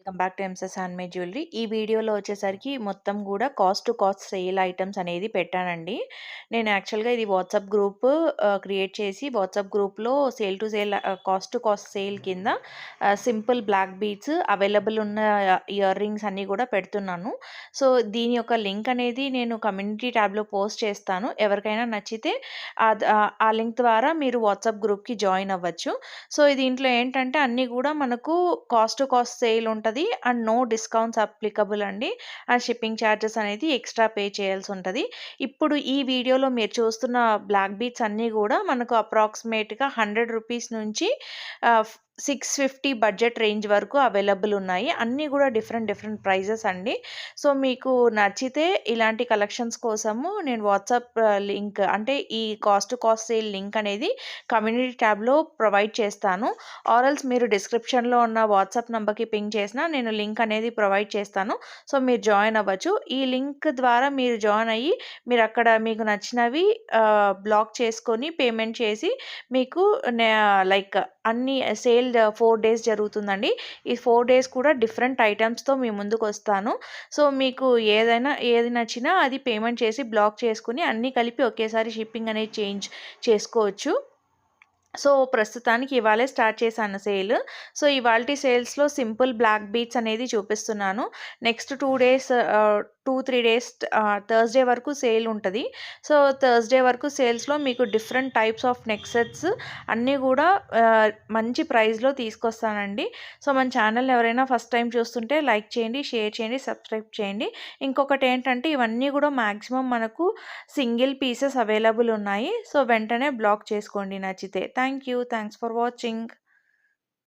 Welcome back to MS's handmade jewellery. ఈ వీడియోలో వచ్చేసరికి మొత్తం గూడా cost to cost sale items అనేది పెట్టానండి. నేను యాక్చువల్‌గా ఇది వాట్సాప్ గ్రూప్ క్రియేట్ చేసి వాట్సాప్ గ్రూప్‌లో sale to sale cost to cost sale కింద సింపుల్ బ్లాక్ బీడ్స్ అవైలబుల్ ఉన్న ఇయర్ రింగ్స్ అన్నీ గూడా పెడుతున్నాను. సో, దీని యొక్క లింక్ అనేది నేను కమ్యూనిటీ ట్యాబ్‌లో పోస్ట్ చేస్తాను. ఎవరికైనా నచ్చితే ఆ లింక్ ద్వారా మీరు వాట్సాప్ గ్రూప్‌కి జాయిన్ అవ్వచ్చు. సో, దీంట్లో ఏంటంటే అన్నీ గూడా మనకు కాస్ట్ టు కాస్ట్ సేల్ ఉంటది. అండ్ నో డిస్కౌంట్స్ అప్లికబుల్ అండి. అండ్ షిప్పింగ్ చార్జెస్ అనేది ఎక్స్‌ట్రా పే చేయాల్సుంటది. ఇప్పుడు ఈ వీడియోలో మీరు చూస్తున్న బ్లాక్ బీడ్స్ అన్నీ గూడా మనకు అప్రాక్సిమేట్‌గా రూ. 100 నుంచి ఆహ్, 650 బడ్జెట్ రేంజ్ వరకు అవైలబుల్ ఉన్నాయి. అన్నీ గూడా డిఫరెంట్ డిఫరెంట్ ప్రైజెస్ అండి. సో, మీకు నచ్చితే ఇలాంటి కలెక్షన్స్ కోసము నేను వాట్సాప్ లింక్ అంటే ఈ cost to cost sale link అనేది కమ్యూనిటీ ట్యాబ్‌లో ప్రొవైడ్ చేస్తాను. ఆర్ ఎల్స్ మీరు డిస్క్రిప్షన్‌లో ఉన్న వాట్సాప్ నంబర్‌కి పింగ్ చేసినా నేను లింక్ అనేది ప్రొవైడ్ చేస్తాను. సో, మీరు జాయిన్ అవ్వచ్చు. ఈ లింక్ ద్వారా మీరు జాయిన్ అయ్యి మీరక్కడ మీకు నచ్చినవి బ్లాక్ చేసుకొని పేమెంట్ చేసి మీకు నే లైక్ అన్ని సేల్ 4 డేస్ జరుగుతుందండి. ఈ 4 డేస్ కూడా డిఫరెంట్ ఐటెమ్స్‌తో మీ ముందుకొస్తాను. సో, మీకు ఏది నచ్చినా అది పేమెంట్ చేసి బ్లాక్ చేసుకొని అన్నీ కలిపి ఒకేసారి షిప్పింగ్ అనేది చేంజ్ చేసుకోవచ్చు. సో, ప్రస్తుతానికి ఇవాళే స్టార్ట్ చేశాను సేల్. సో, ఇవాల్టి సేల్స్‌లో సింపుల్ బ్లాక్ బీడ్స్ అనేది చూపిస్తున్నాను. నెక్స్ట్ 2 డేస్ 3 డేస్ థర్స్‌డే వరకు సేల్ ఉంటది. సో, థర్స్‌డే వరకు సేల్స్‌లో మీకు different types of neck sets అన్నీ గూడా మంచి ప్రైస్‌లో తీసుకొస్తానండి. సో, మన ఛానల్‌ని ఎవరైనా ఫస్ట్ టైమ్ చూస్తుంటే లైక్ చేయండి, షేర్ చేయండి, సబ్స్క్రైబ్ చేయండి. ఇంకొకటేంటంటే ఇవన్నీ గూడా మాక్సిమం మనకు సింగిల్ పీసెస్ అవైలబుల్ ఉన్నాయి. సో, వెంటనే బ్లాక్ చేసుకోండి నచ్చితే. Thank you. Thanks for watching.